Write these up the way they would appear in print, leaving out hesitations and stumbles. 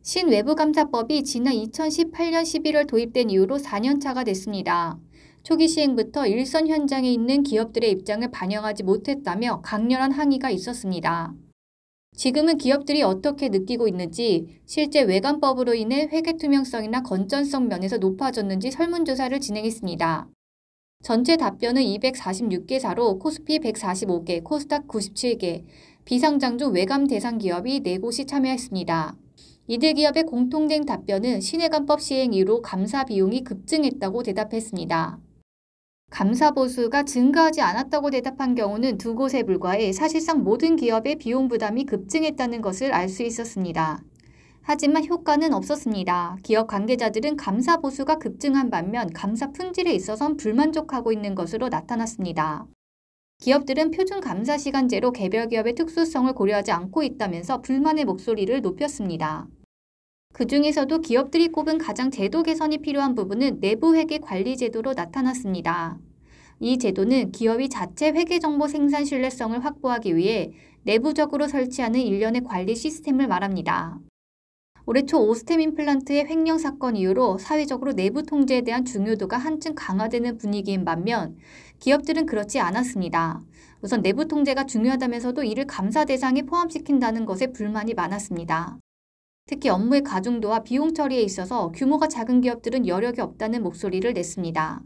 신외부감사법이 지난 2018년 11월 도입된 이후로 4년차가 됐습니다. 초기 시행부터 일선 현장에 있는 기업들의 입장을 반영하지 못했다며 강렬한 항의가 있었습니다. 지금은 기업들이 어떻게 느끼고 있는지, 실제 외관법으로 인해 회계 투명성이나 건전성 면에서 높아졌는지 설문조사를 진행했습니다. 전체 답변은 246개사로 코스피 145개, 코스닥 97개, 비상장 중 외감 대상 기업이 4곳이 참여했습니다. 이들 기업의 공통된 답변은 신외관법 시행 이후로 감사 비용이 급증했다고 대답했습니다. 감사 보수가 증가하지 않았다고 대답한 경우는 2곳에 불과해 사실상 모든 기업의 비용 부담이 급증했다는 것을 알 수 있었습니다. 하지만 효과는 없었습니다. 기업 관계자들은 감사 보수가 급증한 반면 감사 품질에 있어선 불만족하고 있는 것으로 나타났습니다. 기업들은 표준 감사 시간제로 개별 기업의 특수성을 고려하지 않고 있다면서 불만의 목소리를 높였습니다. 그 중에서도 기업들이 꼽은 가장 제도 개선이 필요한 부분은 내부 회계 관리 제도로 나타났습니다. 이 제도는 기업이 자체 회계 정보 생산 신뢰성을 확보하기 위해 내부적으로 설치하는 일련의 관리 시스템을 말합니다. 올해 초 오스템 임플란트의 횡령 사건 이후로 사회적으로 내부 통제에 대한 중요도가 한층 강화되는 분위기인 반면 기업들은 그렇지 않았습니다. 우선 내부 통제가 중요하다면서도 이를 감사 대상에 포함시킨다는 것에 불만이 많았습니다. 특히 업무의 가중도와 비용 처리에 있어서 규모가 작은 기업들은 여력이 없다는 목소리를 냈습니다.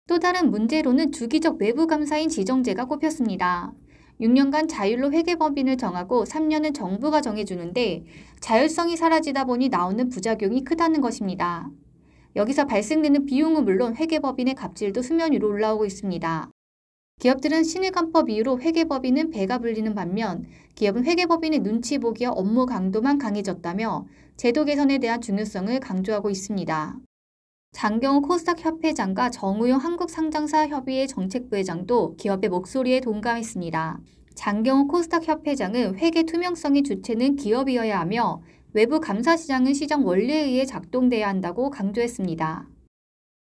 또 다른 문제로는 주기적 외부 감사인 지정제가 꼽혔습니다. 6년간 자율로 회계법인을 정하고 3년은 정부가 정해주는데 자율성이 사라지다 보니 나오는 부작용이 크다는 것입니다. 여기서 발생되는 비용은 물론 회계법인의 갑질도 수면 위로 올라오고 있습니다. 기업들은 신외관법 이후로 회계법인은 배가 불리는 반면 기업은 회계법인의 눈치 보기와 업무 강도만 강해졌다며 제도 개선에 대한 중요성을 강조하고 있습니다. 장경호 코스닥 협회장과 정우용 한국상장사협의회 정책부회장도 기업의 목소리에 동감했습니다. 장경호 코스닥 협회장은 회계 투명성의 주체는 기업이어야 하며 외부 감사 시장은 시장 원리에 의해 작동돼야 한다고 강조했습니다.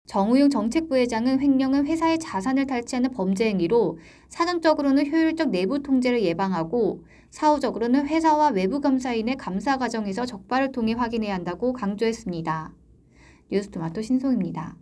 정우용 정책부회장은 횡령은 회사의 자산을 탈취하는 범죄 행위로 사전적으로는 효율적 내부 통제를 예방하고 사후적으로는 회사와 외부 감사인의 감사 과정에서 적발을 통해 확인해야 한다고 강조했습니다. 뉴스토마토 신송입니다.